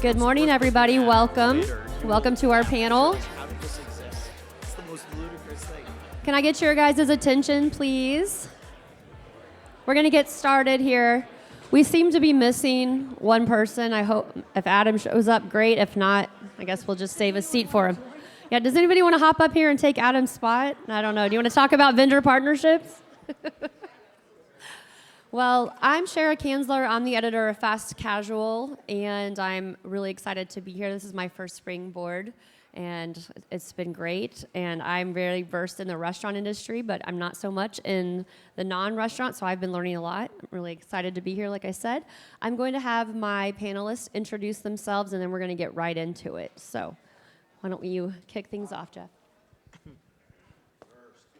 Good morning, everybody. Welcome. Welcome to our panel. How did this exist? It's the most ludicrous thing. Can I get your guys' attention, please? We're going to get started here. We seem to be missing one person. I hope if Adam shows up, great. If not, I guess we'll just save a seat for him. Yeah, does anybody want to hop up here and take Adam's spot? I don't know. Do you want to talk about vendor partnerships? Well, I'm Cherryh Cansler. I'm the editor of Fast Casual, and I'm really excited to be here. This is my first Springboard, and it's been great. And I'm very versed in the restaurant industry, but I'm not so much in the non-restaurant, so I've been learning a lot. I'm really excited to be here, like I said. I'm going to have my panelists introduce themselves, and then we're going to get right into it. So why don't you kick things off, Jeff?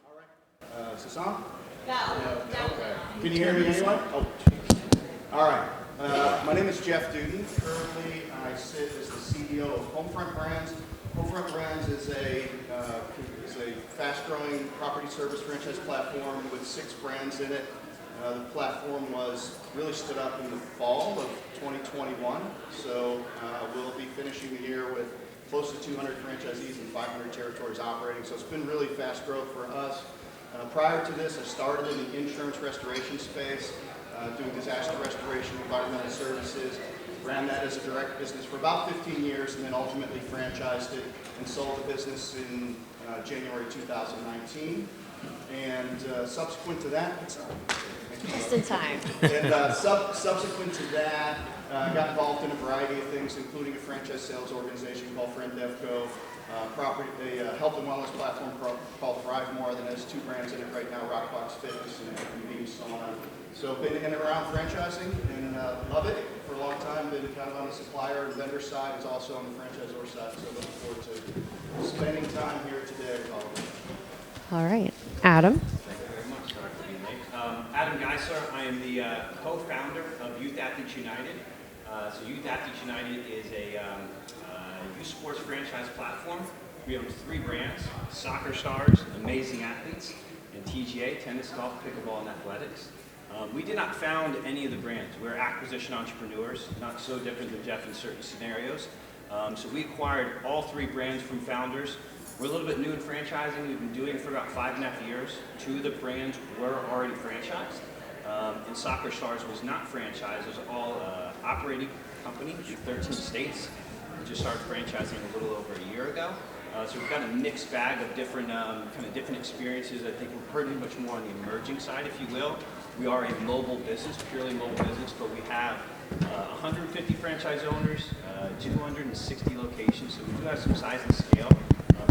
All right. Sasan? No. Okay. Can you hear me anyway? Oh, jeez. All right. My name is Jeff Dudan. Currently, I sit as the CEO of Homefront Brands. Homefront Brands is a fast-growing property service franchise platform with 6 brands in it. The platform was really stood up in the fall of 2021. So we'll be finishing the year with close to 200 franchisees and 500 territories operating. So it's been really fast growth for us. Prior to this, I started in the insurance restoration space, doing disaster restoration, environmental services, ran that as a direct business for about 15 years, and then ultimately franchised it and sold the business in January 2019. And subsequent to that, Just in time. and subsequent to that, I got involved in a variety of things, including a franchise sales organization called FriendDevCo, a health and wellness platform called Thrive More that has 2 brands in it right now, Rockbox Fitness and Beam Sauna. So been in and around franchising and love it for a long time. Been kind of on the supplier and vendor side, it's also on the franchisor side. So looking forward to spending time here today with all of you. All right. Adam? Thank you very much. Sorry for being late. Adam Geisler. I am the co-founder of Youth Athletes United. So Youth Athletes United is a youth sports franchise platform. We own 3 brands: Soccer Stars, Amazing Athletes, and TGA, Tennis, Golf, Pickleball, and Athletics. We did not found any of the brands. We're acquisition entrepreneurs, not so different than Jeff in certain scenarios. So we acquired all 3 brands from founders. We're a little bit new in franchising. We've been doing it for about 5.5 years. 2 of the brands were already franchised. And Soccer Stars was not franchised. It was all operating company in 13 states. We just started franchising a little over a year ago. So we've got a mixed bag of different different experiences. I think we're pretty much more on the emerging side, if you will. We are a mobile business, purely mobile business, but we have 150 franchise owners, 260 locations. So we do have some size and scale.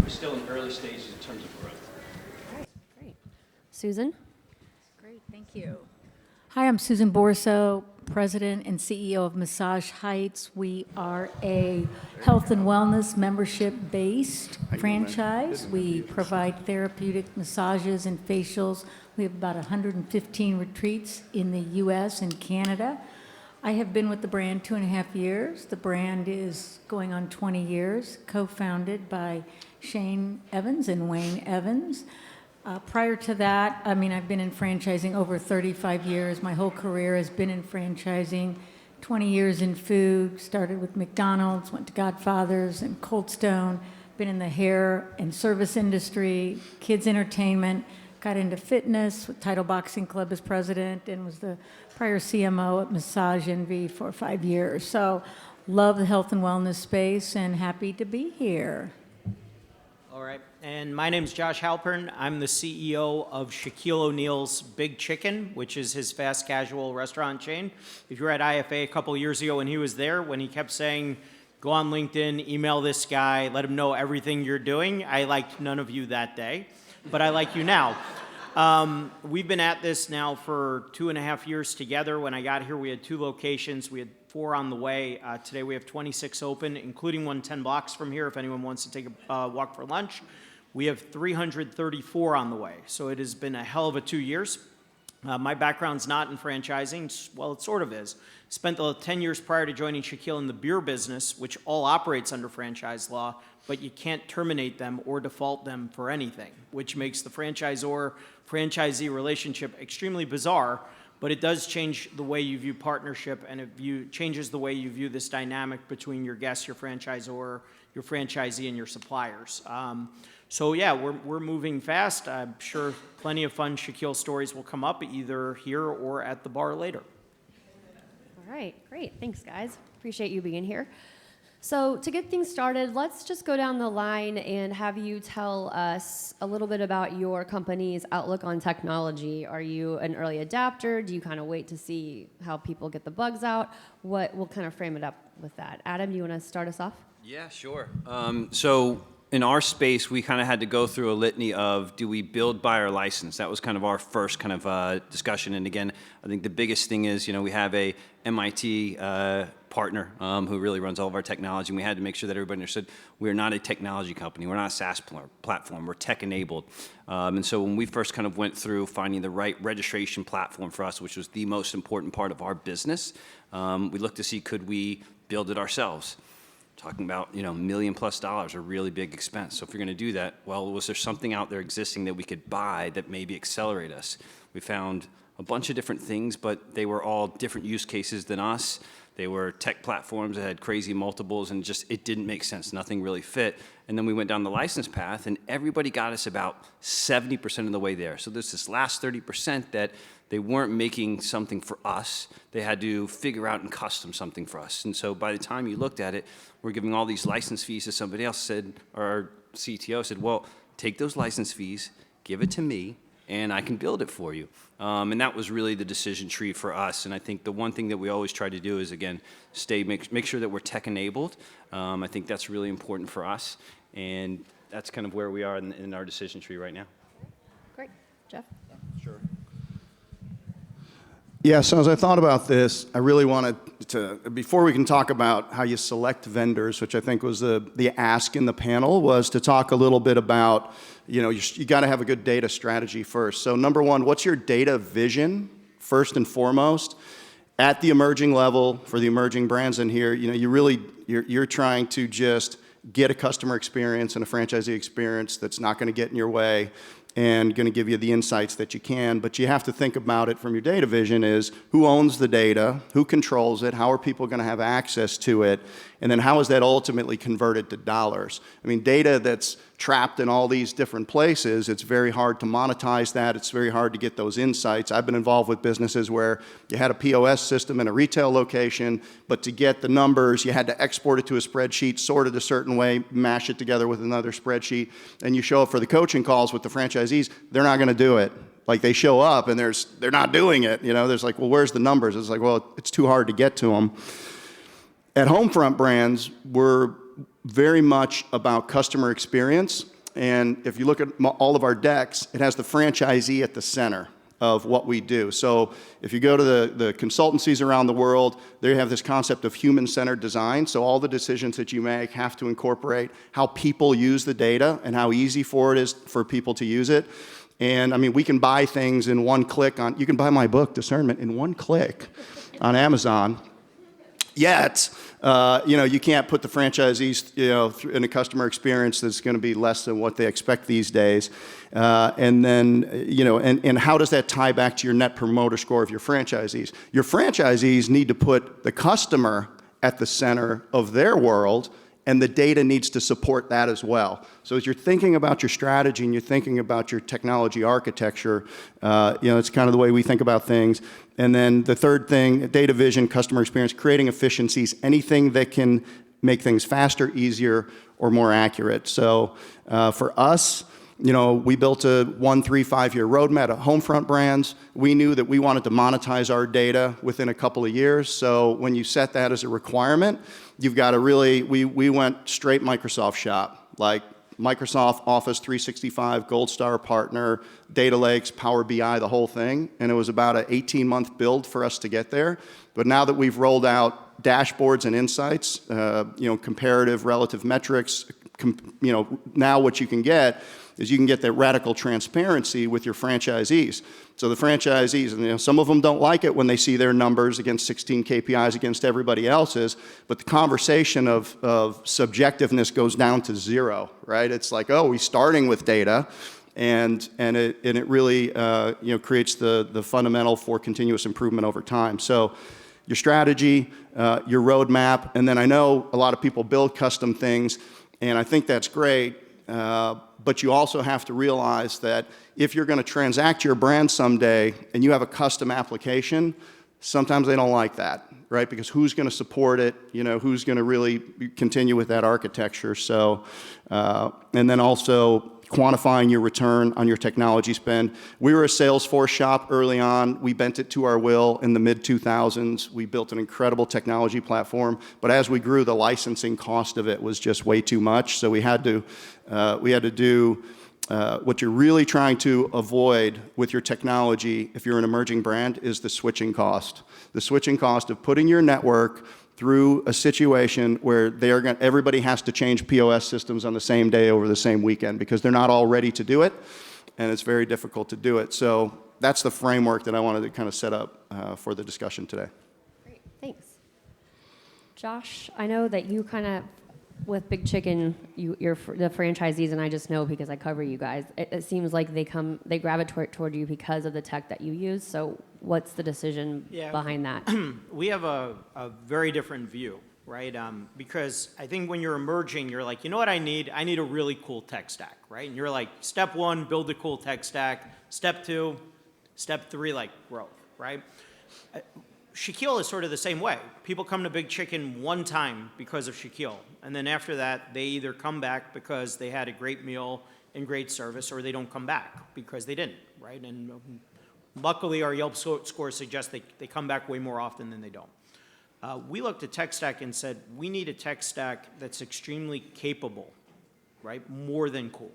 We're still in early stages in terms of growth. All right. Great. Susan? Great, thank you. Hi, I'm Susan Boresow, President and CEO of Massage Heights. We are a health and wellness membership-based franchise. We provide therapeutic massages and facials. We have about 115 retreats in the U.S. and Canada. I have been with the brand 2.5 years. The brand is going on 20 years, co-founded by Shane Evans and Wayne Evans. Prior to that, I've been in franchising over 35 years. My whole career has been in franchising, 20 years in food, started with McDonald's, went to Godfather's and Cold Stone, been in the hair and service industry, kids entertainment, got into fitness with Title Boxing Club as president, and was the prior CMO at Massage Envy for 5 years. So love the health and wellness space and happy to be here. All right. And my name's Josh Halpern. I'm the CEO of Shaquille O'Neal's Big Chicken, which is his fast casual restaurant chain. If you were at IFA a couple years ago when he was there, when he kept saying, go on LinkedIn, email this guy, let him know everything you're doing, I liked none of you that day, but I like you now. We've been at this now for 2.5 years together. When I got here, we had 2 locations. We had 4 on the way. Today we have 26 open, including one 10 blocks from here if anyone wants to take a walk for lunch. We have 334 on the way. So it has been a hell of a 2 years. My background's not in franchising. Well, it sort of is. Spent the 10 years prior to joining Shaquille in the beer business, which all operates under franchise law, but you can't terminate them or default them for anything, which makes the franchisor-franchisee relationship extremely bizarre. but it does change the way you view partnership, and changes the way you view this dynamic between your guests, your franchisor, your franchisee, and your suppliers. So yeah, we're moving fast. I'm sure plenty of fun Shaquille stories will come up either here or at the bar later. All right, great. Thanks, guys. Appreciate you being here. So to get things started, let's just go down the line and have you tell us a little bit about your company's outlook on technology. Are you an early adapter? Do you kind of wait to see how people get the bugs out? We'll kind of frame it up with that. Adam, do you want to start us off? Yeah, sure. So in our space, we kind of had to go through a litany of, do we build, buy, or license? That was kind of our first kind of discussion. And again, I think the biggest thing is, we have a MIT partner who really runs all of our technology, and we had to make sure that everybody understood we're not a technology company. We're not a SaaS platform. We're tech-enabled. And so when we first kind of went through finding the right registration platform for us, which was the most important part of our business, we looked to see, could we build it ourselves? Talking about, $1 million+ a really big expense. So if you're going to do that, well, was there something out there existing that we could buy that maybe accelerate us? We found a bunch of different things, but they were all different use cases than us. They were tech platforms that had crazy multiples, and it didn't make sense. Nothing really fit. And then we went down the license path, and everybody got us about 70% of the way there. So there's this last 30% that they weren't making something for us. They had to figure out and custom something for us. And so by the time you looked at it, we're giving all these license fees to somebody else. Our CTO said, well, take those license fees, give it to me, and I can build it for you. And that was really the decision tree for us. And I think the one thing that we always try to do is, again, make sure that we're tech-enabled. I think that's really important for us. And that's kind of where we are in our decision tree right now. Great. Jeff? Sure. Yeah, so as I thought about this, I really wanted to, before we can talk about how you select vendors, which I think was the ask in the panel, was to talk a little bit about, you got to have a good data strategy first. So number one, what's your data vision, first and foremost? At the emerging level, for the emerging brands in here, you're trying to just get a customer experience and a franchisee experience that's not going to get in your way and going to give you the insights that you can. But you have to think about it from your data vision is who owns the data, who controls it, how are people going to have access to it, and then how is that ultimately converted to dollars? I mean, data that's trapped in all these different places, it's very hard to monetize that. It's very hard to get those insights. I've been involved with businesses where you had a POS system in a retail location, but to get the numbers, you had to export it to a spreadsheet, sort it a certain way, mash it together with another spreadsheet, and you show up for the coaching calls with the franchisees, they're not going to do it. Like they show up and they're not doing it. There's like, well, where's the numbers? It's like, well, it's too hard to get to them. At Homefront Brands, we're very much about customer experience. And if you look at all of our decks, it has the franchisee at the center of what we do. So if you go to the consultancies around the world, they have this concept of human-centered design. So all the decisions that you make have to incorporate how people use the data and how easy it is for people to use it. And I mean, we can buy things in one click you can buy my book, Discernment, in one click on Amazon. Yet, you can't put the franchisees, in a customer experience that's going to be less than what they expect these days. And then, and how does that tie back to your net promoter score of your franchisees? Your franchisees need to put the customer at the center of their world, and the data needs to support that as well. So as you're thinking about your strategy and you're thinking about your technology architecture, it's kind of the way we think about things. And then the third thing, data vision, customer experience, creating efficiencies, anything that can make things faster, easier, or more accurate. So for us, we built a 1, 3, 5-year roadmap at Homefront Brands. We knew that we wanted to monetize our data within a couple of years. So when you set that as a requirement, you've got to really, we went straight Microsoft shop, like Microsoft Office 365, Gold Star partner, data lakes, Power BI, the whole thing. And it was about an 18-month build for us to get there. But now that we've rolled out dashboards and insights, comparative relative metrics, now what you can get is you can get that radical transparency with your franchisees. So the franchisees, and some of them don't like it when they see their numbers against 16 KPIs against everybody else's, but the conversation of subjectiveness goes down to zero, right? It's like, oh, we're starting with data, and it really creates the fundamental for continuous improvement over time. So your strategy, your roadmap, and then I know a lot of people build custom things, and I think that's great, but you also have to realize that if you're going to transact your brand someday and you have a custom application, sometimes they don't like that, right? Because who's going to support it? Who's going to really continue with that architecture? So, and then also quantifying your return on your technology spend. We were a Salesforce shop early on. We bent it to our will in the mid-2000s. We built an incredible technology platform, but as we grew, the licensing cost of it was just way too much. So we had to do what you're really trying to avoid with your technology, if you're an emerging brand, is the switching cost. The switching cost of putting your network through a situation where everybody has to change POS systems on the same day over the same weekend because they're not all ready to do it, and it's very difficult to do it. So that's the framework that I wanted to kind of set up for the discussion today. Great, thanks. Josh, I know that you kind of, with Big Chicken, you're the franchisees, and I just know because I cover you guys, it seems like they gravitate toward you because of the tech that you use. So what's the decision behind that? We have a very different view, right? Because I think when you're emerging, you're like, you know what I need? I need a really cool tech stack, right? And you're like, step one, build a cool tech stack. Step two, step three, like growth, right? Shaquille is sort of the same way. People come to Big Chicken one time because of Shaquille. And then after that, they either come back because they had a great meal and great service, or they don't come back because they didn't, right? And luckily, our Yelp scores suggest they come back way more often than they don't. We looked at tech stack and said, we need a tech stack that's extremely capable, right? More than cool.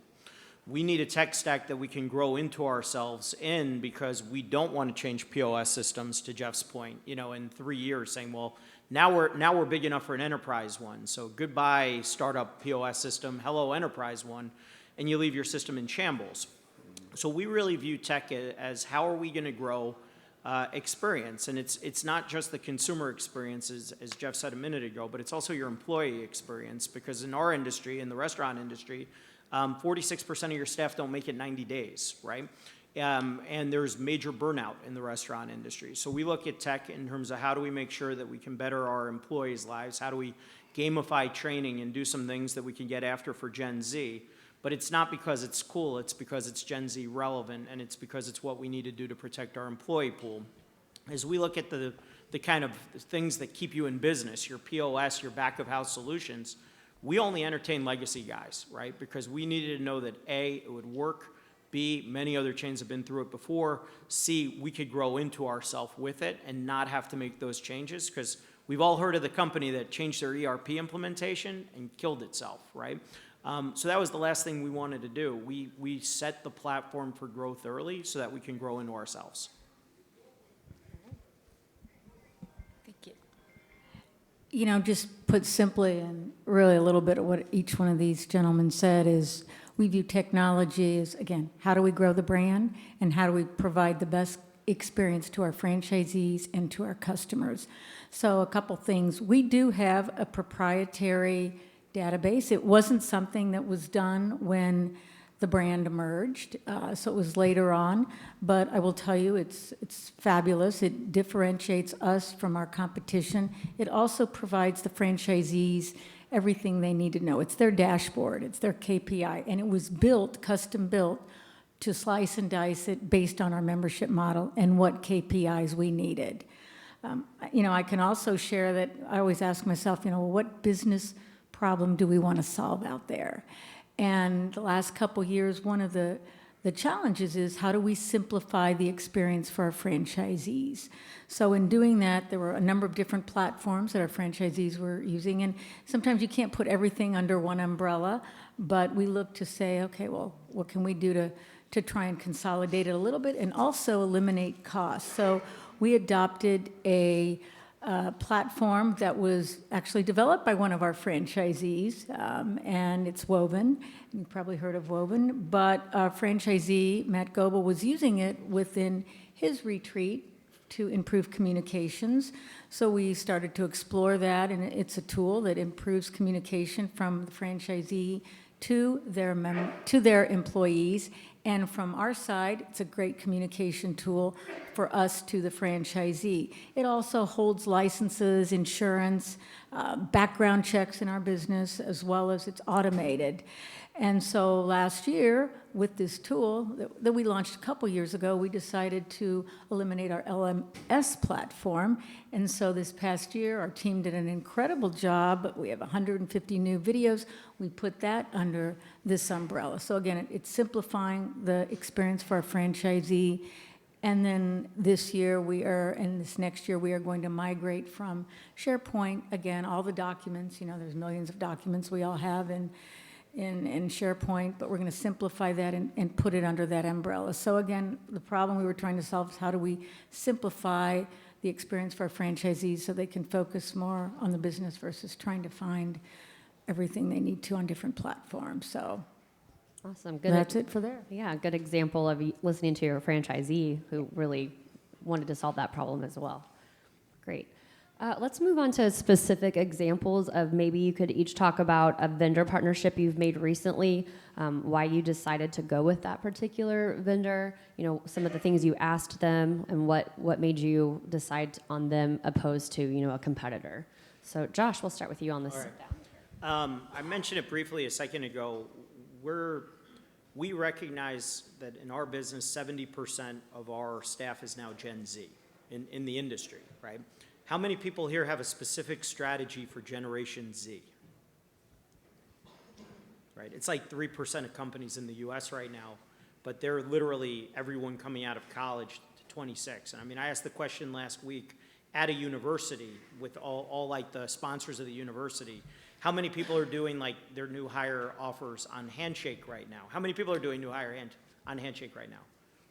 We need a tech stack that we can grow into ourselves in because we don't want to change POS systems, to Jeff's point, in 3 years saying, well, now we're big enough for an enterprise one. So goodbye startup POS system, hello enterprise one, and you leave your system in shambles. So we really view tech as how are we going to grow experience, and it's not just the consumer experience, as Jeff said a minute ago, but it's also your employee experience, because in our industry, in the restaurant industry, 46% of your staff don't make it 90 days, right? And there's major burnout in the restaurant industry. So we look at tech in terms of how do we make sure that we can better our employees' lives, how do we gamify training and do some things that we can get after for Gen Z. But it's not because it's cool, it's because it's Gen Z relevant, and it's because it's what we need to do to protect our employee pool. As we look at the kind of things that keep you in business, your POS, your back-of-house solutions, we only entertain legacy guys, right? Because we needed to know that A, it would work, B, many other chains have been through it before, C, we could grow into ourselves with it and not have to make those changes, because we've all heard of the company that changed their ERP implementation and killed itself, right? So that was the last thing we wanted to do. We set the platform for growth early so that we can grow into ourselves. Thank you. Just put simply, and really a little bit of what each one of these gentlemen said is, we view technology as, again, how do we grow the brand and how do we provide the best experience to our franchisees and to our customers. So a couple things. We do have a proprietary database. It wasn't something that was done when the brand emerged, so it was later on, but I will tell you it's fabulous. It differentiates us from our competition. It also provides the franchisees everything they need to know. It's their dashboard, it's their KPI, and it was built, custom built, to slice and dice it based on our membership model and what KPIs we needed. I can also share that I always ask myself, what business problem do we want to solve out there? And the last couple years, one of the challenges is how do we simplify the experience for our franchisees? So in doing that, there were a number of different platforms that our franchisees were using, and sometimes you can't put everything under one umbrella, but we look to say, okay, well, what can we do to try and consolidate it a little bit and also eliminate costs? So we adopted a platform that was actually developed by one of our franchisees, and it's Woven. You've probably heard of Woven, but our franchisee, Matt Goebel, was using it within his retreat to improve communications. So we started to explore that, and it's a tool that improves communication from the franchisee to their employees And from our side, it's a great communication tool for us to the franchisee. It also holds licenses, insurance, background checks in our business, as well as it's automated. And so last year, with this tool that we launched a couple years ago, we decided to eliminate our LMS platform. And so this past year, our team did an incredible job. We have 150 new videos. We put that under this umbrella. So again, it's simplifying the experience for our franchisee. And then this year and this next year, we are going to migrate from SharePoint. Again, all the documents, there's millions of documents we all have in SharePoint, but we're going to simplify that and put it under that umbrella. So again, the problem we were trying to solve is how do we simplify the experience for our franchisees so they can focus more on the business versus trying to find everything they need to on different platforms. So Awesome. Good. that's it for there. Yeah, good example of listening to your franchisee who really wanted to solve that problem as well. Great. Let's move on to specific examples of maybe you could each talk about a vendor partnership you've made recently, why you decided to go with that particular vendor, some of the things you asked them, and what made you decide on them opposed to, a competitor. So Josh, we'll start with you on this. All right. I mentioned it briefly a second ago. We recognize that in our business, 70% of our staff is now Gen Z in the industry, right? How many people here have a specific strategy for Generation Z? Right, it's like 3% of companies in the US right now, but they're literally everyone coming out of college to 26. And I mean, I asked the question last week at a university with all like the sponsors of the university, how many people are doing like their new hire offers on Handshake right now? How many people are doing new hire on Handshake right now?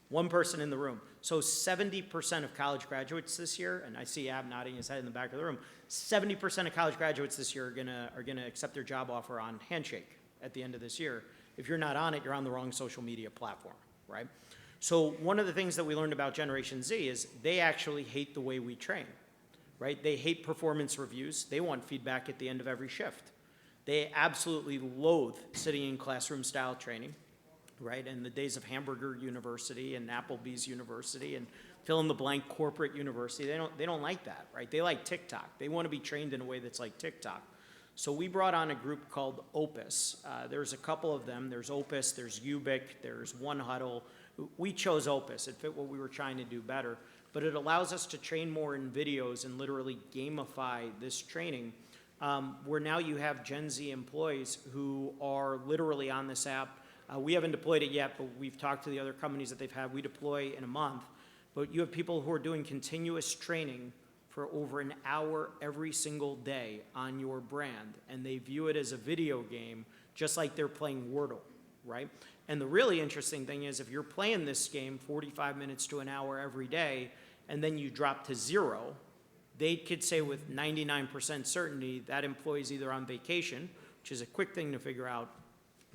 One person in the room. So 70% of college graduates this year, and I see Ab nodding his head in the back of the room, 70% of college graduates this year are gonna accept their job offer on Handshake at the end of this year. If you're not on it, you're on the wrong social media platform, right? So one of the things that we learned about Generation Z is they actually hate the way we train, right? They hate performance reviews. They want feedback at the end of every shift. They absolutely loathe sitting in classroom style training. Right, in the days of Hamburger University and Applebee's University and fill in the blank corporate university, they don't like that, right? They like TikTok. They want to be trained in a way that's like TikTok. So we brought on a group called Opus. There's a couple of them. There's Opus, there's Ubic, there's One Huddle. We chose Opus. It fit what we were trying to do better, but it allows us to train more in videos and literally gamify this training, where now you have Gen Z employees who are literally on this app. We haven't deployed it yet, but we've talked to the other companies that they've had. We deploy in a month. But you have people who are doing continuous training for over an hour every single day on your brand, and they view it as a video game, just like they're playing Wordle, right? And the really interesting thing is if you're playing this game 45 minutes to an hour every day, and then you drop to 0, they could say with 99% certainty that employee's either on vacation, which is a quick thing to figure out,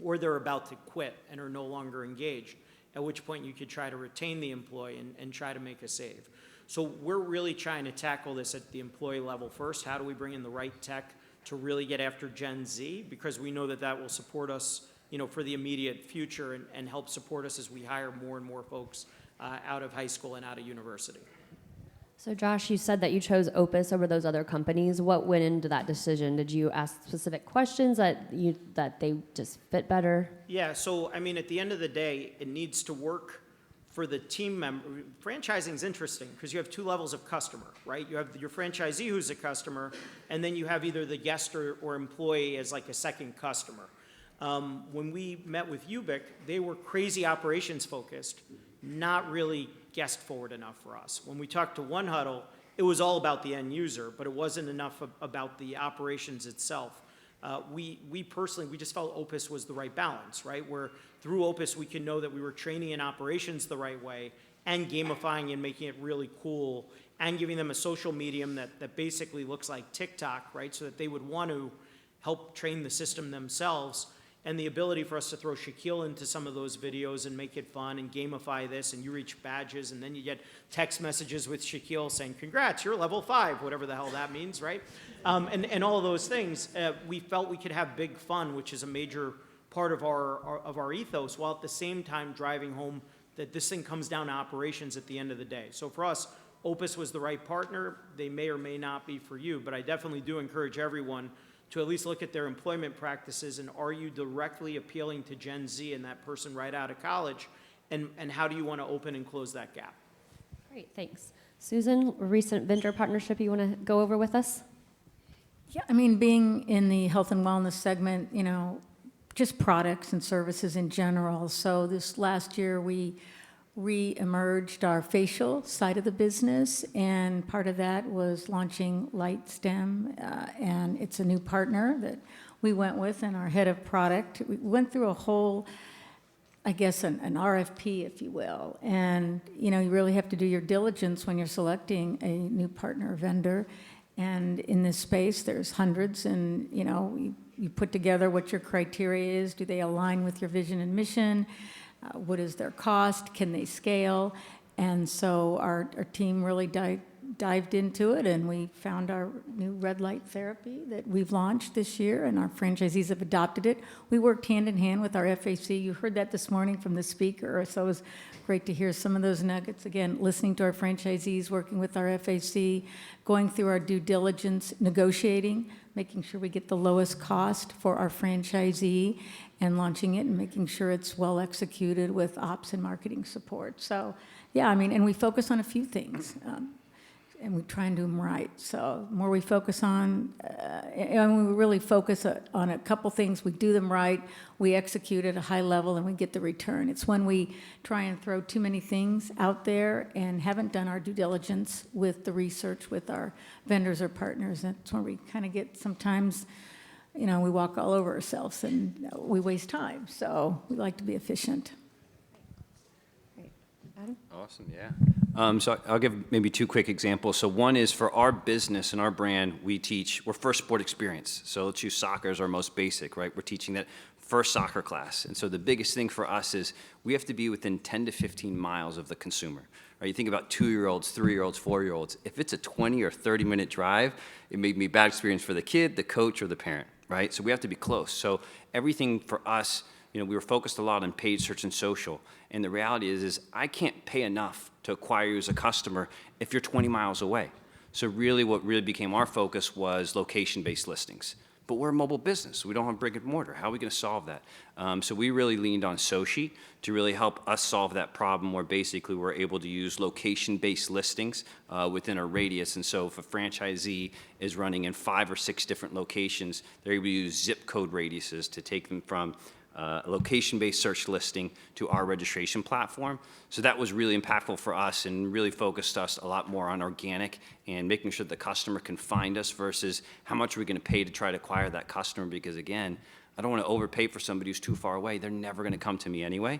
or they're about to quit and are no longer engaged, at which point you could try to retain the employee and try to make a save. So we're really trying to tackle this at the employee level first. How do we bring in the right tech to really get after Gen Z? Because we know that will support us, for the immediate future and help support us as we hire more and more folks out of high school and out of university. So Josh, you said that you chose Opus over those other companies. What went into that decision? Did you ask specific questions that they just fit better? Yeah, so I mean, at the end of the day, it needs to work for the team member. Franchising is interesting because you have two levels of customer, right? You have your franchisee who's a customer, and then you have either the guest or employee as like a second customer. When we met with Ubic, they were crazy operations focused, not really guest forward enough for us. When we talked to One Huddle, it was all about the end user, but it wasn't enough about the operations itself. We personally, we just felt Opus was the right balance, right? Where through Opus, we can know that we were training in operations the right way and gamifying and making it really cool and giving them a social medium that basically looks like TikTok, right? So that they would want to help train the system themselves. And the ability for us to throw Shaquille into some of those videos and make it fun and gamify this, and you reach badges, and then you get text messages with Shaquille saying, congrats, you're level 5, whatever the hell that means, right? And all of those things, we felt we could have big fun, which is a major part of our ethos, while at the same time driving home that this thing comes down to operations at the end of the day. So for us, Opus was the right partner. They may or may not be for you, but I definitely do encourage everyone to at least look at their employment practices and are you directly appealing to Gen Z and that person right out of college, and how do you want to open and close that gap? Great, thanks. Susan, a recent vendor partnership you want to go over with us? Yeah, I mean, being in the health and wellness segment, just products and services in general. So this last year, we re-emerged our facial side of the business, and part of that was launching LightStem, and it's a new partner that we went with, and our head of product. We went through a whole, I guess, an RFP, if you will, and you really have to do your diligence when you're selecting a new partner or vendor. And in this space, there's hundreds, and you put together what your criteria is. Do they align with your vision and mission? What is their cost? Can they scale? And so our team really dived into it, and we found our new red light therapy that we've launched this year, and our franchisees have adopted it. We worked hand in hand with our FAC. You heard that this morning from the speaker, so it was great to hear some of those nuggets. Again, listening to our franchisees, working with our FAC, going through our due diligence, negotiating, making sure we get the lowest cost for our franchisee, and launching it and making sure it's well executed with ops and marketing support. So, yeah, I mean, and we focus on a few things, and we try and do them right. So the more we focus on, and we really focus on a couple things, we do them right, we execute at a high level, and we get the return. It's when we try and throw too many things out there and haven't done our due diligence with the research with our vendors or partners, that's when we kind of get sometimes, we walk all over ourselves and we waste time. So we like to be efficient. Great. Adam? Awesome, yeah. So I'll give maybe two quick examples. So one is for our business and our brand, we're first sport experience. So let's use soccer as our most basic, right? We're teaching that first soccer class. And so the biggest thing for us is we have to be within 10 to 15 miles of the consumer. Right? You think about 2-year-olds, 3-year-olds, 4-year-olds. If it's a 20 or 30-minute drive, it may be a bad experience for the kid, the coach, or the parent, right? So we have to be close. So everything for us, we were focused a lot on paid search and social. And the reality is I can't pay enough to acquire you as a customer if you're 20 miles away. So really what really became our focus was location-based listings. But we're a mobile business. We don't have brick and mortar. How are we going to solve that? So we really leaned on Sochi to really help us solve that problem, where basically we're able to use location-based listings within a radius. And so if a franchisee is running in 5 or 6 different locations, they're able to use zip code radiuses to take them from a location-based search listing to our registration platform. So that was really impactful for us and really focused us a lot more on organic and making sure the customer can find us versus how much are we going to pay to try to acquire that customer, because again, I don't want to overpay for somebody who's too far away. They're never going to come to me anyway.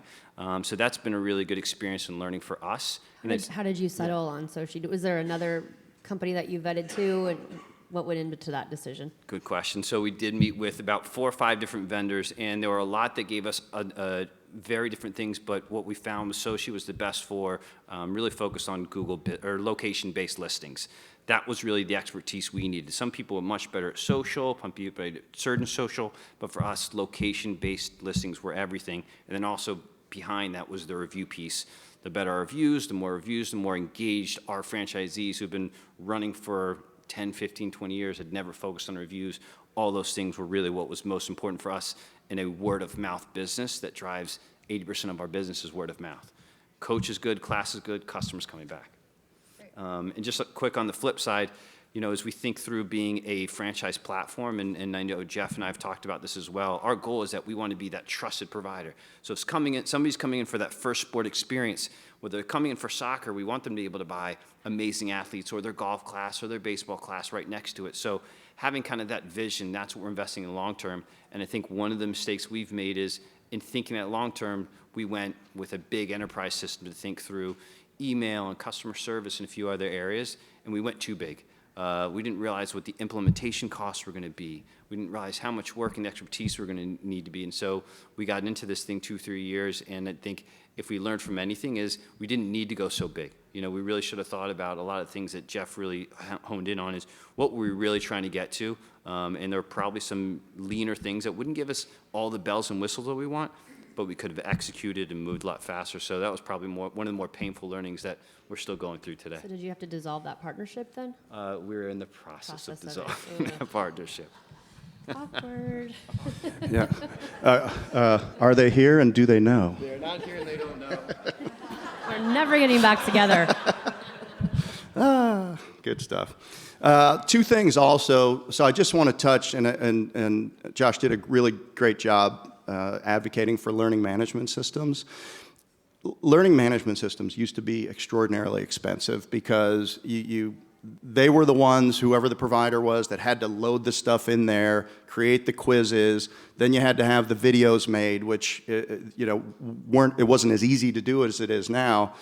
So that's been a really good experience and learning for us. And How did you settle on Sochi? Was there another company that you vetted to, and what went into that decision? Good question. So we did meet with about 4 or 5 different vendors, and there were a lot that gave us very different things, but what we found was Sochi was the best for really focused on Google or location-based listings. That was really the expertise we needed. Some people were much better at social, some people at certain social, but for us, location-based listings were everything. And then also behind that was the review piece. The better our reviews, the more engaged our franchisees who've been running for 10, 15, 20 years, had never focused on reviews. All those things were really what was most important for us in a word-of-mouth business that drives 80% of our business is word of mouth. Coach is good, class is good, customers coming back. And just quick on the flip side, as we think through being a franchise platform, and I know Jeff and I have talked about this as well, our goal is that we want to be that trusted provider. So if somebody's coming in for that first sport experience, whether they're coming in for soccer, we want them to be able to buy amazing athletes or their golf class or their baseball class right next to it. So having kind of that vision, that's what we're investing in long term. And I think one of the mistakes we've made is in thinking that long term, we went with a big enterprise system to think through email and customer service and a few other areas, and we went too big. We didn't realize what the implementation costs were going to be. We didn't realize how much work and expertise were going to need to be. And so we got into this thing 2-3 years. And I think if we learned from anything is we didn't need to go so big. You know, we really should have thought about a lot of things that Jeff really honed in on is what were we really trying to get to. And there were probably some leaner things that wouldn't give us all the bells and whistles that we want, but we could have executed and moved a lot faster. So that was probably one of the more painful learnings that we're still going through today. So did you have to dissolve that partnership then? We're in the process of Process of it. dissolving that partnership. Awkward. Yeah. Are they here and do they know? They're not here and they don't know. We're never getting back together. Good stuff. Two things also. So I just want to touch, and Josh did a really great job advocating for learning management systems. Learning management systems used to be extraordinarily expensive because they were the ones, whoever the provider was, that had to load the stuff in there, create the quizzes. Then you had to have the videos made, which it wasn't as easy to do as it is now.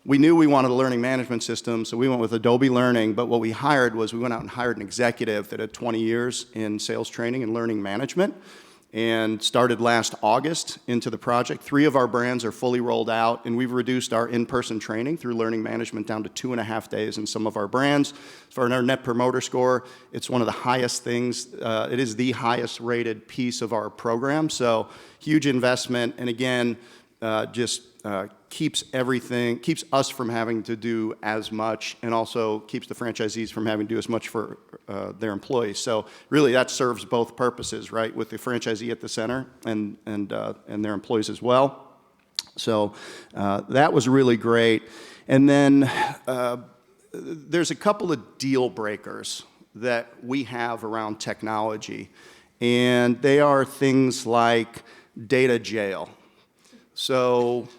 We knew we wanted a learning management system, so we went with Adobe Learning. But what we went out and hired an executive that had 20 years in sales training and learning management, and started last August into the project. 3 of our brands are fully rolled out, and we've reduced our in-person training through learning management down to 2.5 days in some of our brands. For our Net Promoter Score, it's one of the highest things. It is the highest rated piece of our program, so huge investment, and again, keeps us from having to do as much, and also keeps the franchisees from having to do as much for their employees. So really that serves both purposes, right, with the franchisee at the center and their employees as well. So that was really great. And then there's a couple of deal breakers that we have around technology, and they are things like data jail. So,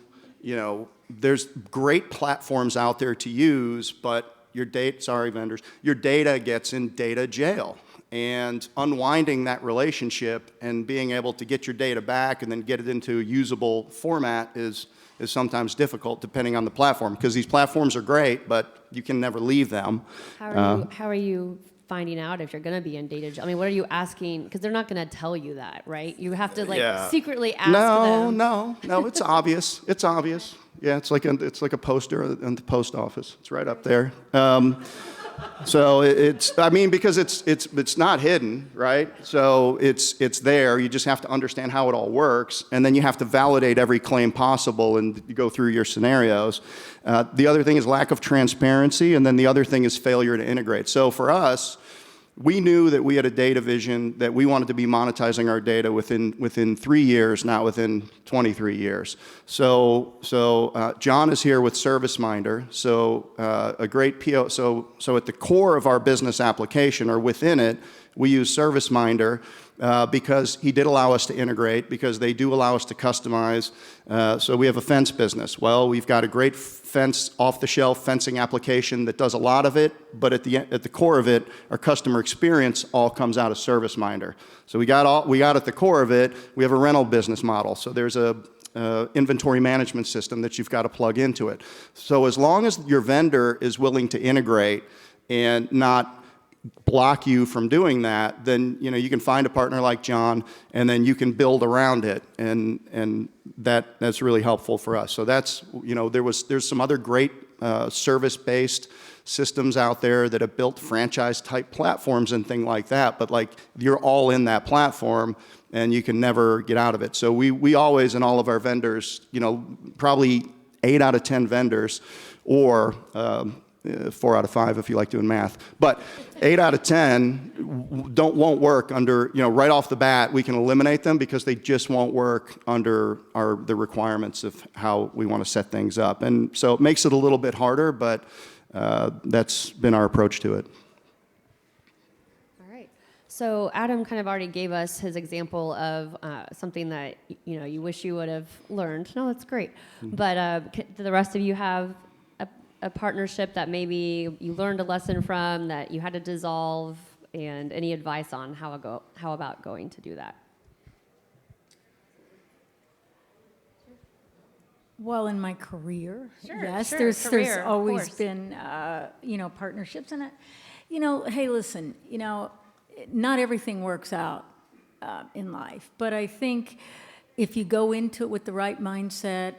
there's great platforms out there to use, but your data gets in data jail. And unwinding that relationship and being able to get your data back and then get it into a usable format is sometimes difficult depending on the platform, because these platforms are great, but you can never leave them. How are you finding out if you're going to be in data jail? I mean, what are you asking? Because they're not going to tell you that, right? You have to secretly ask them. No, it's obvious. It's obvious. Yeah, it's like a poster in the post office. It's right up there. So because it's not hidden, right? So it's there. You just have to understand how it all works, and then you have to validate every claim possible and you go through your scenarios. The other thing is lack of transparency, and then the other thing is failure to integrate. So for us, we knew that we had a data vision that we wanted to be monetizing our data within 3 years, not within 23 years. So John is here with ServiceMinder. So a great PO. So at the core of our business application, or within it, we use ServiceMinder because he did allow us to integrate, because they do allow us to customize. So we have a fence business. Well, we've got a great off-the-shelf fencing application that does a lot of it, but at the core of it, our customer experience all comes out of ServiceMinder. So we got at the core of it, we have a rental business model. So there's a inventory management system that you've got to plug into it. So as long as your vendor is willing to integrate and not block you from doing that, then you can find a partner like John, and then you can build around it, and that's really helpful for us. So that's there's some other great service-based systems out there that have built franchise-type platforms and things like that, but you're all in that platform, and you can never get out of it. So we always, in all of our vendors, probably 8 out of 10 vendors, or 4 out of 5 if you like doing math, but 8 out of 10 won't work under, right off the bat. We can eliminate them because they just won't work under the requirements of how we want to set things up. And so it makes it a little bit harder, but that's been our approach to it. All right. So Adam kind of already gave us his example of something that you wish you would have learned. No, that's great. Mm-hmm. But do the rest of you have a partnership that maybe you learned a lesson from that you had to dissolve, and any advice on how about going to do that? Well, in my career, Sure, yes, sure, there's career, of always course. been, partnerships. And, hey, listen, not everything works out in life. But I think if you go into it with the right mindset,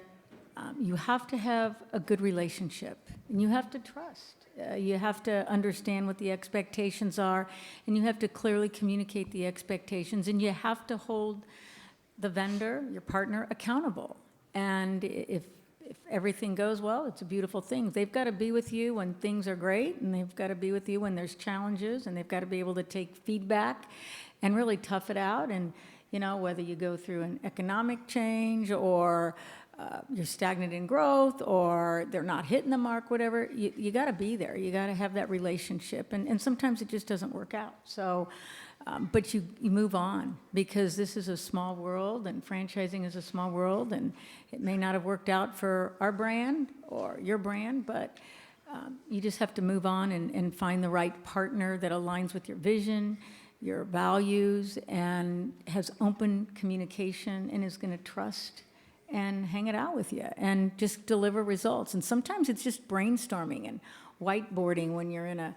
you have to have a good relationship, and you have to trust. You have to understand what the expectations are, and you have to clearly communicate the expectations, and you have to hold the vendor, your partner, accountable. And if everything goes well, it's a beautiful thing. They've got to be with you when things are great, and they've got to be with you when there's challenges, and they've got to be able to take feedback and really tough it out. And, whether you go through an economic change or you're stagnant in growth or they're not hitting the mark, whatever, you got to be there. You got to have that relationship. And sometimes it just doesn't work out. So, but you move on, because this is a small world, and franchising is a small world, and it may not have worked out for our brand or your brand, but you just have to move on and find the right partner that aligns with your vision, your values, and has open communication and is going to trust and hang it out with you and just deliver results. And sometimes it's just brainstorming and whiteboarding when you're in a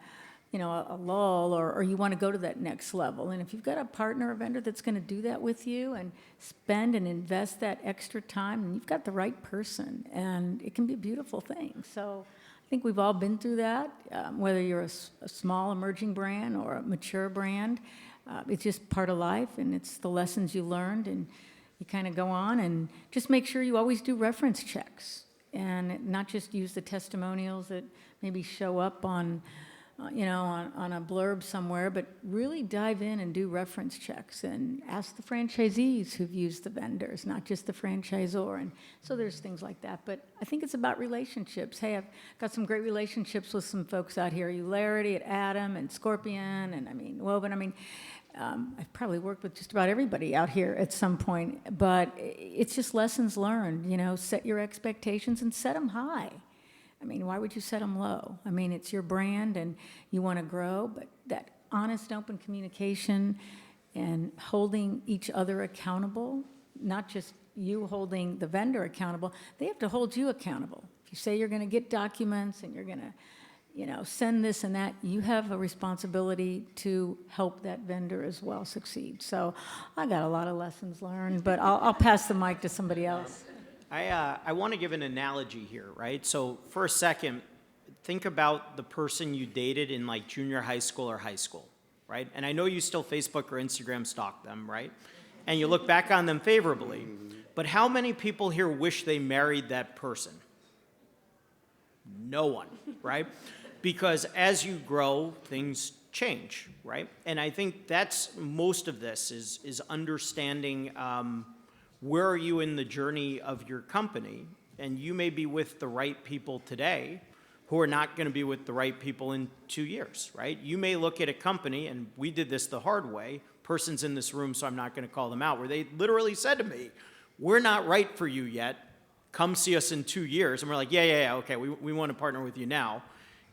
lull, or you want to go to that next level. And if you've got a partner or vendor that's going to do that with you and spend and invest that extra time, and you've got the right person, and it can be a beautiful thing. So I think we've all been through that, whether you're a small emerging brand or a mature brand. It's just part of life, and it's the lessons you learned, and you kind of go on. And just make sure you always do reference checks, and not just use the testimonials that maybe show up on a blurb somewhere, but really dive in and do reference checks and ask the franchisees who've used the vendors, not just the franchisor. And so there's things like that. But I think it's about relationships. Hey, I've got some great relationships with some folks out here, Eularity at Adam and Scorpion, and Woven. I've probably worked with just about everybody out here at some point, but it's just lessons learned. Set your expectations and set them high. Why would you set them low? It's your brand and you want to grow, but that honest, open communication and holding each other accountable, not just you holding the vendor accountable, they have to hold you accountable. If you say you're going to get documents and you're going to, send this and that, you have a responsibility to help that vendor as well succeed. So I got a lot of lessons learned, but I'll pass the mic to somebody else. I want to give an analogy here, right? So for a second, think about the person you dated in like junior high school or high school, right? And I know you still Facebook or Instagram stalk them, right? And you look back on them favorably. But how many people here wish they married that person? No one, right? Because as you grow, things change, right? And I think that's most of this is understanding where are you in the journey of your company? And you may be with the right people today who are not going to be with the right people in 2 years, right? You may look at a company, and we did this the hard way, person's in this room, so I'm not going to call them out, where they literally said to me, we're not right for you yet. Come see us in 2 years. And we're like, yeah, okay, we want to partner with you now.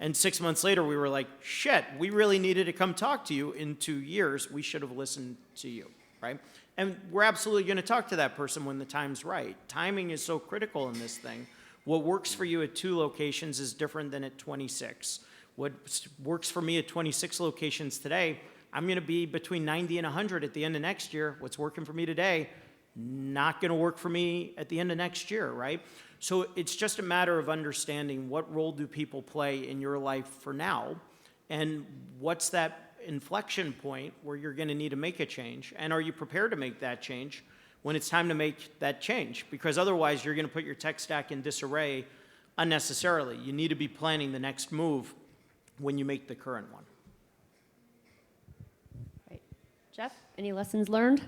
And 6 months later, we were like, shit, we really needed to come talk to you in 2 years. We should have listened to you, right? And we're absolutely going to talk to that person when the time's right. Timing is so critical in this thing. What works for you at 2 locations is different than at 26. What works for me at 26 locations today, I'm going to be between 90 and 100 at the end of next year. What's working for me today, not going to work for me at the end of next year, right? So it's just a matter of understanding what role do people play in your life for now, and what's that inflection point where you're going to need to make a change, and are you prepared to make that change when it's time to make that change? Because otherwise you're going to put your tech stack in disarray unnecessarily. You need to be planning the next move when you make the current one. Right. Jeff, any lessons learned?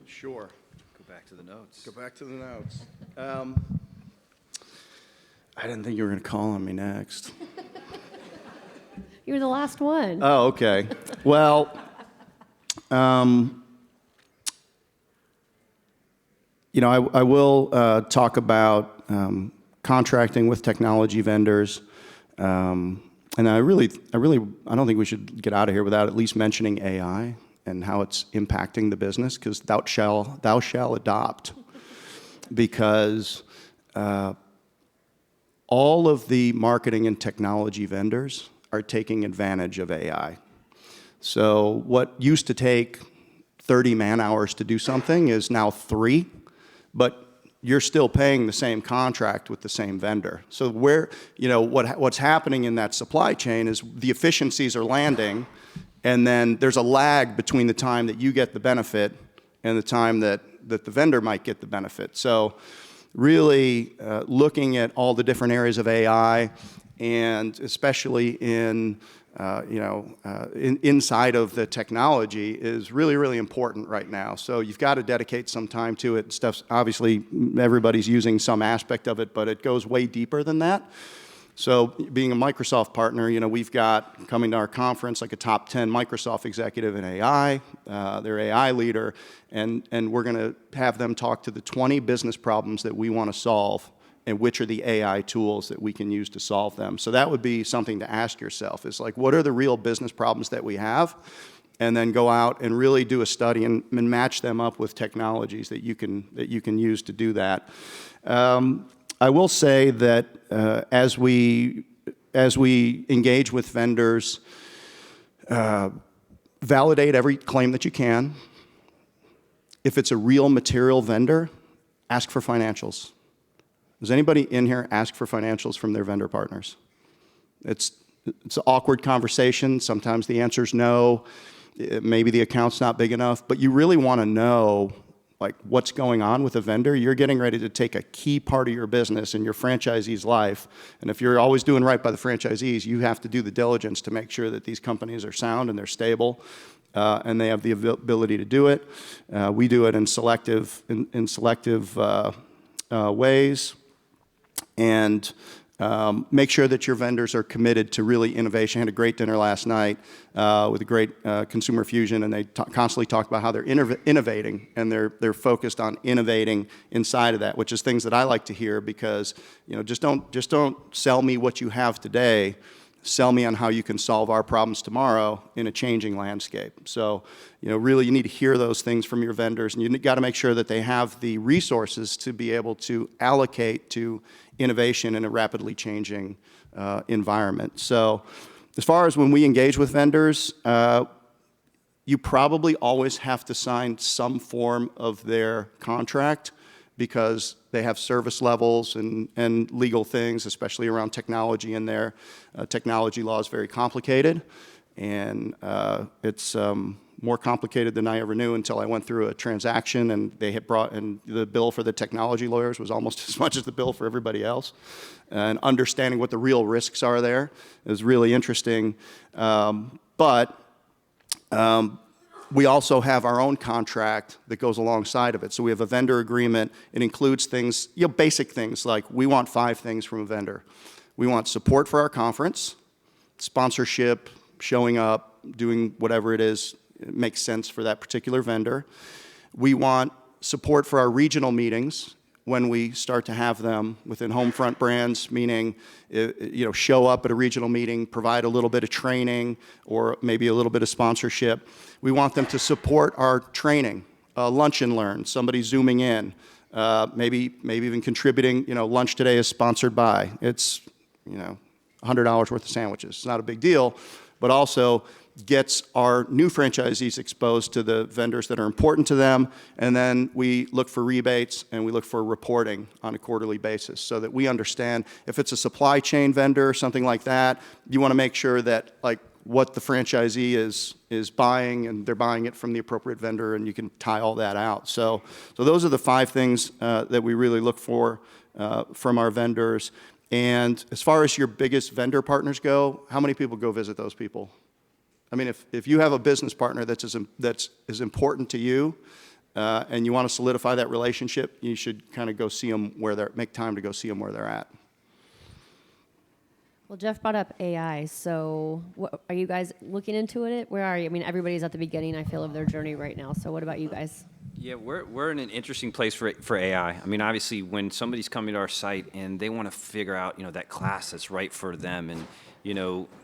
Sure. Go back to the notes. Go back to the notes. I didn't think you were going to call on me next. You were the last one. Oh, okay. Well, I will talk about contracting with technology vendors, and I don't think we should get out of here without at least mentioning AI and how it's impacting the business, because thou shall adopt, because all of the marketing and technology vendors are taking advantage of AI. So what used to take 30 man-hours to do something is now 3, but you're still paying the same contract with the same vendor. So what's happening in that supply chain is the efficiencies are landing, and then there's a lag between the time that you get the benefit and the time that the vendor might get the benefit. So really looking at all the different areas of AI, and especially inside of the technology is really, really important right now. So you've got to dedicate some time to it. Stuff's obviously everybody's using some aspect of it, but it goes way deeper than that. So being a Microsoft partner, we've got coming to our conference like a top 10 Microsoft executive in AI, their AI leader, and we're going to have them talk to the 20 business problems that we want to solve and which are the AI tools that we can use to solve them. So that would be something to ask yourself, is like, what are the real business problems that we have? And then go out and really do a study and match them up with technologies that you can use to do that. I will say that as we engage with vendors, validate every claim that you can. If it's a real material vendor, ask for financials. Does anybody in here ask for financials from their vendor partners? It's an awkward conversation. Sometimes the answer is no. Maybe the account's not big enough, but you really want to know like what's going on with a vendor. You're getting ready to take a key part of your business and your franchisee's life. And if you're always doing right by the franchisees, you have to do the diligence to make sure that these companies are sound and they're stable. And they have the ability to do it. We do it in selective ways. And make sure that your vendors are committed to really innovation. I had a great dinner last night with a great consumer fusion, and they constantly talk about how they're innovating, and they're focused on innovating inside of that, which is things that I like to hear, because just don't sell me what you have today. Sell me on how you can solve our problems tomorrow in a changing landscape. So, really you need to hear those things from your vendors, and you got to make sure that they have the resources to be able to allocate to innovation in a rapidly changing environment. So, as far as when we engage with vendors, you probably always have to sign some form of their contract, because they have service levels and legal things, especially around technology in there. Technology law is very complicated, and it's more complicated than I ever knew until I went through a transaction, and they had brought in the bill for the technology lawyers was almost as much as the bill for everybody else. And understanding what the real risks are there is really interesting. But we also have our own contract that goes alongside of it. So we have a vendor agreement. It includes things, basic things like we want 5 things from a vendor. We want support for our conference, sponsorship, showing up, doing whatever it is, it makes sense for that particular vendor. We want support for our regional meetings when we start to have them within Homefront brands, meaning show up at a regional meeting, provide a little bit of training or maybe a little bit of sponsorship. We want them to support our training, lunch and learn, somebody zooming in, maybe even contributing, lunch today is sponsored by. It's, $100 worth of sandwiches. It's not a big deal, but also gets our new franchisees exposed to the vendors that are important to them, and then we look for rebates and we look for reporting on a quarterly basis so that we understand if it's a supply chain vendor or something like that, you want to make sure that what the franchisee is buying, and they're buying it from the appropriate vendor, and you can tie all that out. So those are the 5 things that we really look for from our vendors. And as far as your biggest vendor partners go, how many people go visit those people? I mean, if you have a business partner that's as important to you, and you want to solidify that relationship, you should kind of go see them make time to go see them where they're at. Well, Jeff brought up AI, so are you guys looking into it? Where are you? I mean, everybody's at the beginning, I feel, of their journey right now, so what about you guys? Yeah, we're in an interesting place for AI. I mean, obviously, when somebody's coming to our site and they want to figure out, that class that's right for them, and,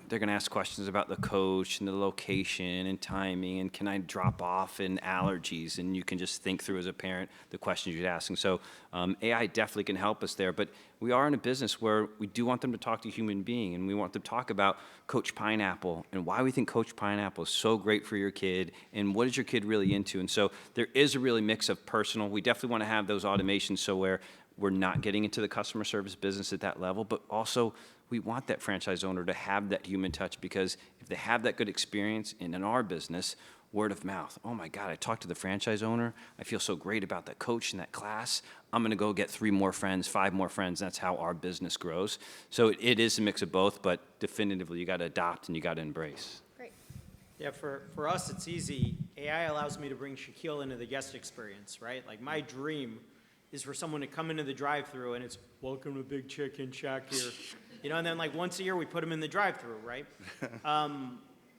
they're going to ask questions about the coach and the location and timing and can I drop off and allergies, and you can just think through as a parent the questions you're asking. So AI definitely can help us there, but we are in a business where we do want them to talk to a human being, and we want them to talk about Coach Pineapple and why we think Coach Pineapple is so great for your kid and what is your kid really into. And so there is a really mix of personal. We definitely want to have those automations so where we're not getting into the customer service business at that level, but also we want that franchise owner to have that human touch, because if they have that good experience in our business, word of mouth. Oh my God, I talked to the franchise owner. I feel so great about that coach in that class. I'm going to go get 3 more friends, 5 more friends. That's how our business grows. So it is a mix of both, but definitively you got to adopt and you got to embrace. Great. Yeah, for us, it's easy. AI allows me to bring Shaquille into the guest experience, right? Like my dream is for someone to come into the drive-thru and it's, welcome to Big Chicken, Shaq here. You know, and then like once a year we put them in the drive-thru, right?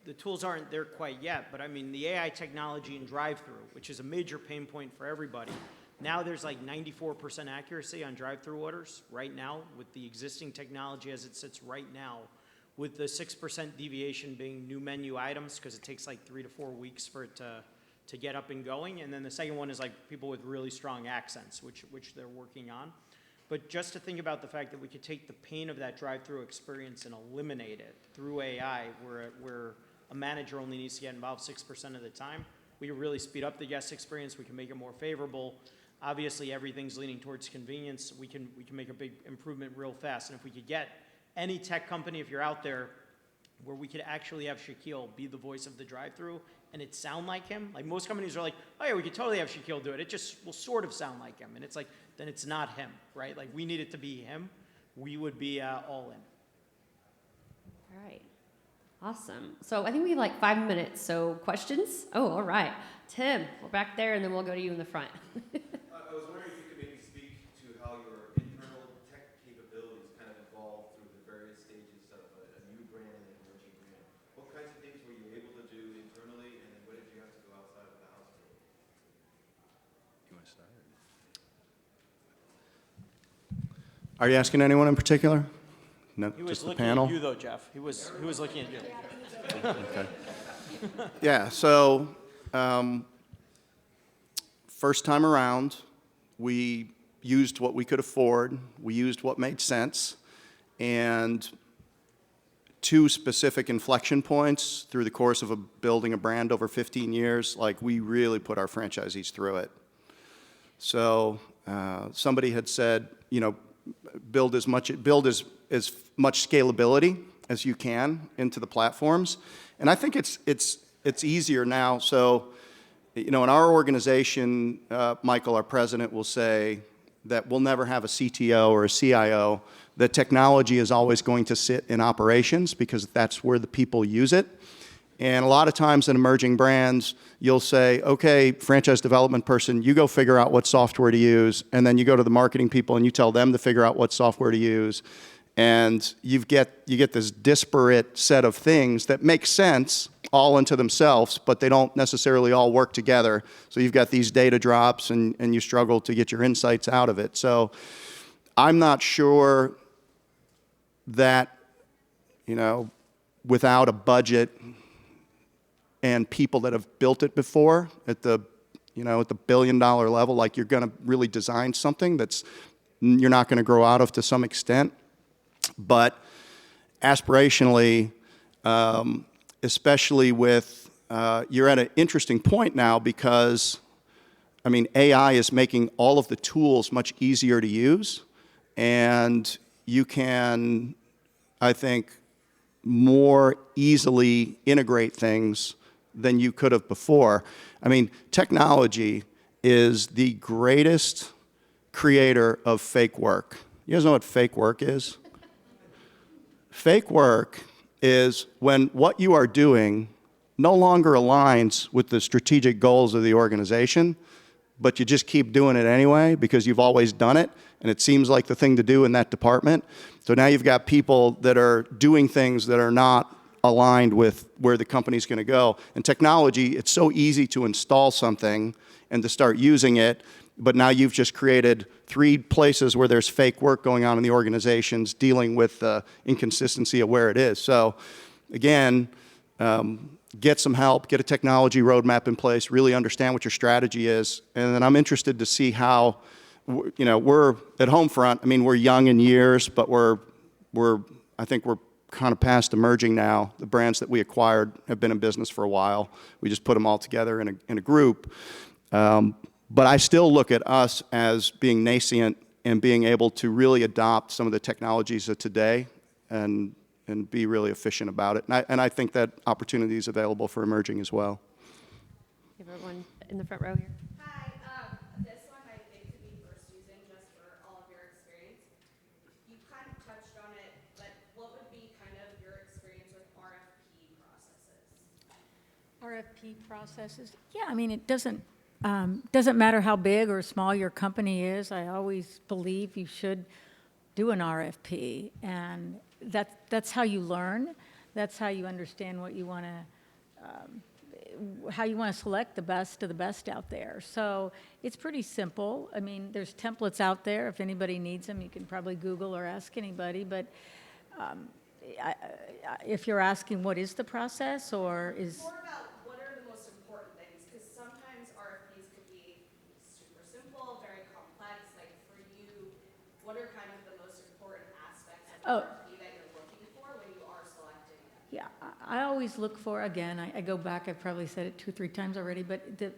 The tools aren't there quite yet, but I mean the AI technology in drive-thru, which is a major pain point for everybody. Now there's like 94% accuracy on drive-thru orders right now with the existing technology as it sits right now, with the 6% deviation being new menu items because it takes like 3 to 4 weeks for it to get up and going. And then the second one is like people with really strong accents, which they're working on. But just to think about the fact that we could take the pain of that drive-thru experience and eliminate it through AI, where a manager only needs to get involved 6% of the time, we can really speed up the guest experience. We can make it more favorable. Obviously, everything's leaning towards convenience. We can make a big improvement real fast. And if we could get any tech company, if you're out there, where we could actually have Shaquille be the voice of the drive-thru and it sound like him. Like most companies are like, oh yeah, we could totally have Shaquille do it. It just will sort of sound like him. And it's like, then it's not him, right? Like we need it to be him. We would be all in. All right. Awesome. So I think we have like 5 minutes. So questions? Oh, all right. Tim, we're back there and then we'll go to you in the front. I was wondering if you could maybe speak to how your internal tech capabilities kind of evolved through the various stages of a new brand and an emerging brand. What kinds of things were you able to do internally, and then what did you have to go outside of the house for? You want to start? Are you asking anyone in particular? No, He was just the looking panel? at you though, Jeff. He was looking at you. Okay. Yeah, so first time around, we used what we could afford. We used what made sense. And 2 specific inflection points through the course of building a brand over 15 years, like we really put our franchisees through it. So somebody had said, you know, build as much scalability as you can into the platforms. And I think it's easier now. So, you know, in our organization, Michael, our president, will say that we'll never have a CTO or a CIO. The technology is always going to sit in operations because that's where the people use it. And a lot of times in emerging brands, you'll say, okay, franchise development person, you go figure out what software to use, and then you go to the marketing people and you tell them to figure out what software to use. And you get this disparate set of things that make sense all unto themselves, but they don't necessarily all work together. So you've got these data drops and you struggle to get your insights out of it. So I'm not sure that, you know, without a budget and people that have built it before at the $1 billion level, like you're going to really design something that's you're not going to grow out of to some extent. But aspirationally, especially with, you're at an interesting point now because, I mean, AI is making all of the tools much easier to use, and you can, I think, more easily integrate things than you could have before. I mean, technology is the greatest creator of fake work. You guys know what fake work is? Fake work is when what you are doing no longer aligns with the strategic goals of the organization, but you just keep doing it anyway because you've always done it, and it seems like the thing to do in that department. So now you've got people that are doing things that are not aligned with where the company's going to go. And technology, it's so easy to install something and to start using it, but now you've just created 3 places where there's fake work going on in the organizations dealing with the inconsistency of where it is. So again, get some help, get a technology roadmap in place, really understand what your strategy is. And then I'm interested to see how, we're at Homefront, I mean, we're young in years, but I think we're kind of past emerging now. The brands that we acquired have been in business for a while. We just put them all together in a group. But I still look at us as being nascent and being able to really adopt some of the technologies of today and be really efficient about it. And I think that opportunity is available for emerging as well. Give everyone in the front row here. Hi, this one I think to be first using just for all of your experience. You kind of touched on it, but what would be kind of your experience with RFP processes? RFP processes? Yeah, I mean, it doesn't matter how big or small your company is. I always believe you should do an RFP, and that's how you learn. That's how you understand what you want to, how you want to select the best of the best out there. So it's pretty simple. I mean, there's templates out there. If anybody needs them, you can probably Google or ask anybody. But if you're asking what is the process or is... More about what are the most important things, because sometimes RFPs could be super simple, very complex. Like for you, what are kind of the most important aspects of RFP that you're looking for when you are selecting it? Yeah, I always look for, again, I go back, I've probably said it 2 or 3 times already, but the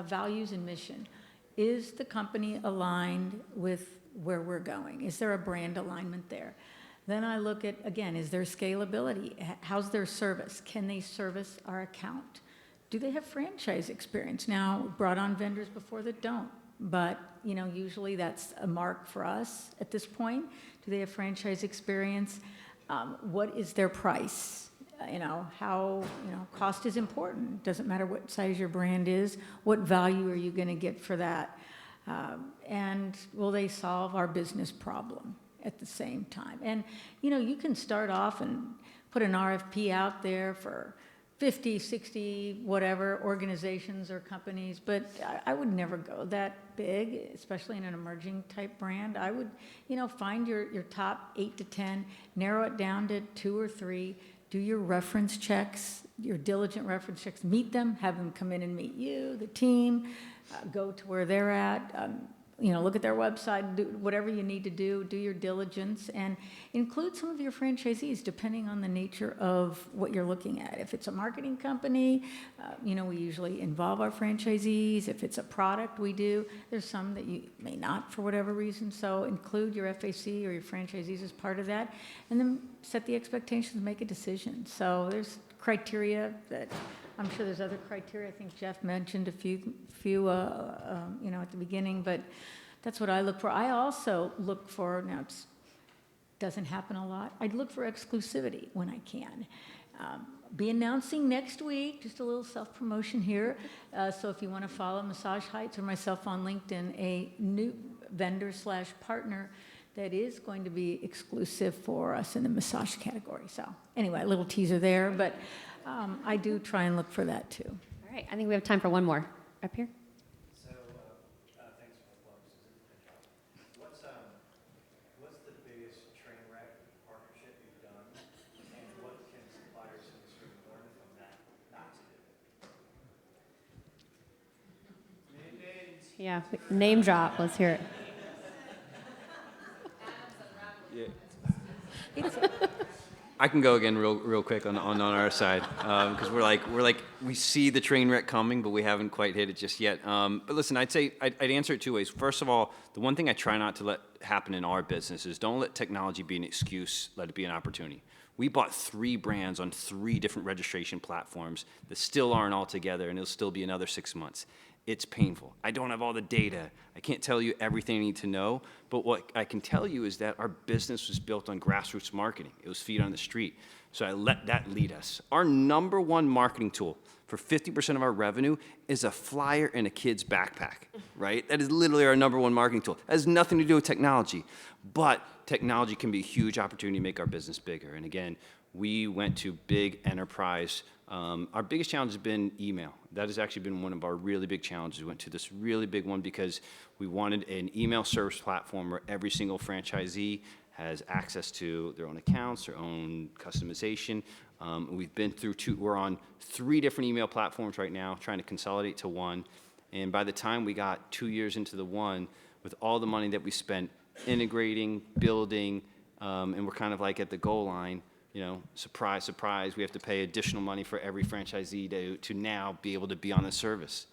values and mission. Is the company aligned with where we're going? Is there a brand alignment there? Then I look at, again, is there scalability? How's their service? Can they service our account? Do they have franchise experience? Now, brought on vendors before that don't, but usually that's a mark for us at this point. Do they have franchise experience? What is their price? How, cost is important. Doesn't matter what size your brand is. What value are you going to get for that? And will they solve our business problem at the same time? And, you can start off and put an RFP out there for 50, 60, whatever organizations or companies, but I would never go that big, especially in an emerging type brand. I would, find your top 8 to 10, narrow it down to 2 or 3, do your reference checks, your diligent reference checks, meet them, have them come in and meet you, the team, go to where they're at, look at their website, do whatever you need to do your diligence, and include some of your franchisees depending on the nature of what you're looking at. If it's a marketing company, we usually involve our franchisees. If it's a product, we do. There's some that you may not for whatever reason, so include your FAC or your franchisees as part of that, and then set the expectations, make a decision. So there's criteria that I'm sure there's other criteria. I think Jeff mentioned a few at the beginning, but that's what I look for. I also look for, now it doesn't happen a lot, I'd look for exclusivity when I can. Be announcing next week, just a little self-promotion here. So if you want to follow Massage Heights or myself on LinkedIn, a new vendor/partner that is going to be exclusive for us in the massage category. So anyway, a little teaser there, but I do try and look for that too. All right, I think we have time for one more. Up here. So, thanks for the plug, Susan. What's the biggest train wreck partnership you've done, and what can suppliers in this room learn from that not to do? Yeah, name drop. Let's hear it. I can go again real quick on our side because we see the train wreck coming, but we haven't quite hit it just yet. But listen, I'd answer it 2 ways. First of all, the one thing I try not to let happen in our business is don't let technology be an excuse, let it be an opportunity. We bought 3 brands on 3 different registration platforms that still aren't all together, and it'll still be another 6 months. It's painful. I don't have all the data. I can't tell you everything I need to know, but what I can tell you is that our business was built on grassroots marketing. It was feet on the street. So I let that lead us. Our number 1 marketing tool for 50% of our revenue is a flyer in a kid's backpack, right? That is literally our number 1 marketing tool. It has nothing to do with technology, but technology can be a huge opportunity to make our business bigger. And again, we went to big enterprise. Our biggest challenge has been email. That has actually been one of our really big challenges. We went to this really big one because we wanted an email service platform where every single franchisee has access to their own accounts, their own customization. We've been through we're on 3 different email platforms right now, trying to consolidate to one. And by the time we got 2 years into the one, with all the money that we spent integrating, building, and we're kind of like at the goal line, surprise, surprise, we have to pay additional money for every franchisee to now be able to be on the service.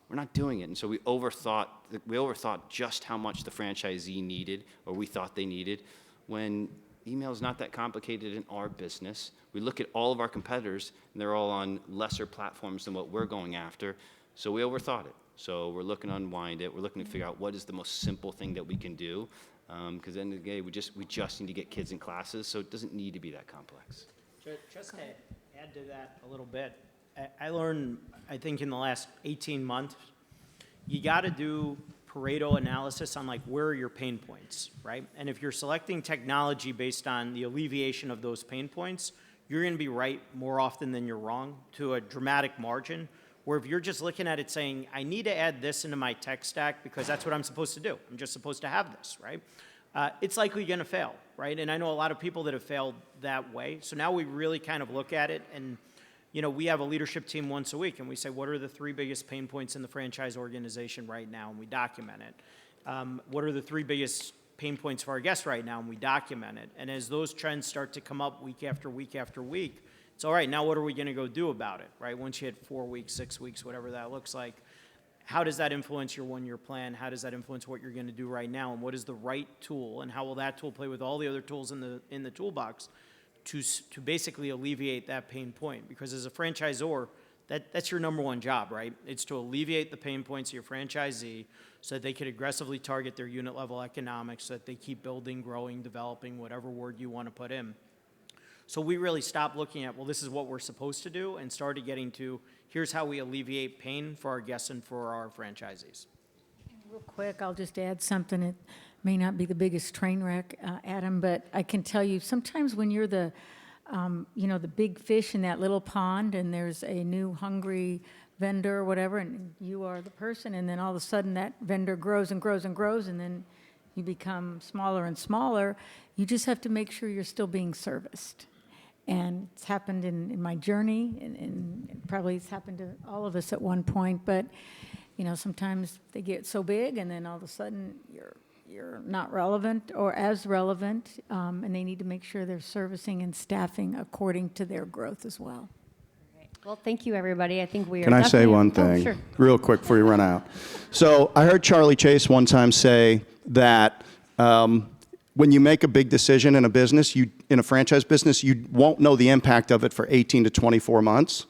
We're not doing it. And so we overthought just how much the franchisee needed, or we thought they needed, when email is not that complicated in our business. We look at all of our competitors, and they're all on lesser platforms than what we're going after, so we overthought it. So we're looking to unwind it. We're looking to figure out what is the most simple thing that we can do, because at the end of the day, we just need to get kids in classes, so it doesn't need to be that complex. Just to add to that a little bit, I learned, I think in the last 18 months, you got to do Pareto analysis on like where are your pain points, right? And if you're selecting technology based on the alleviation of those pain points, you're going to be right more often than you're wrong to a dramatic margin. Where if you're just looking at it saying, I need to add this into my tech stack because that's what I'm supposed to do. I'm just supposed to have this, right? It's likely going to fail, right? And I know a lot of people that have failed that way. So now we really kind of look at it and, we have a leadership team once a week and we say, what are the 3 biggest pain points in the franchise organization right now? And we document it. What are the 3 biggest pain points for our guests right now? And we document it. And as those trends start to come up week after week after week, it's all right, now what are we going to go do about it, right? Once you hit 4 weeks, 6 weeks, whatever that looks like, how does that influence your one-year plan? How does that influence what you're going to do right now? And what is the right tool? And how will that tool play with all the other tools in the toolbox to basically alleviate that pain point? Because as a franchisor, that's your number one job, right? It's to alleviate the pain points of your franchisee so that they can aggressively target their unit level economics so that they keep building, growing, developing, whatever word you want to put in. So we really stopped looking at, well, this is what we're supposed to do, and started getting to, here's how we alleviate pain for our guests and for our franchisees. Real quick, I'll just add something. It may not be the biggest train wreck, Adam, but I can tell you sometimes when you're the big fish in that little pond and there's a new hungry vendor or whatever, and you are the person, and then all of a sudden that vendor grows and grows and grows, and then you become smaller and smaller, you just have to make sure you're still being serviced. And it's happened in my journey, and probably it's happened to all of us at one point, but sometimes they get so big and then all of a sudden you're not relevant or as relevant, and they need to make sure they're servicing and staffing according to their growth as well. Well, thank you, everybody. I think we are. Can I say one thing sure. real quick before you run out? So I heard Charlie Chase one time say that when you make a big decision in a business, in a franchise business, you won't know the impact of it for 18 to 24 months.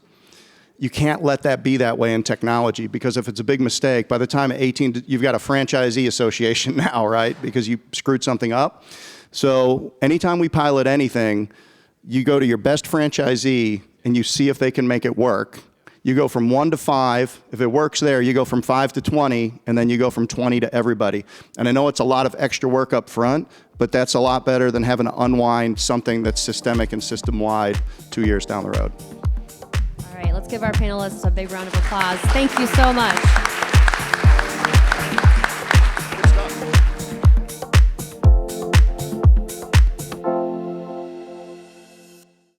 You can't let that be that way in technology, because if it's a big mistake, by the time you've got a franchisee association now, right? Because you screwed something up. So anytime we pilot anything, you go to your best franchisee and you see if they can make it work. You go from 1 to 5. If it works there, you go from 5 to 20, and then you go from 20 to everybody. And I know it's a lot of extra work up front, but that's a lot better than having to unwind something that's systemic and system-wide 2 years down the road. All right, let's give our panelists a big round of applause. Thank you so much.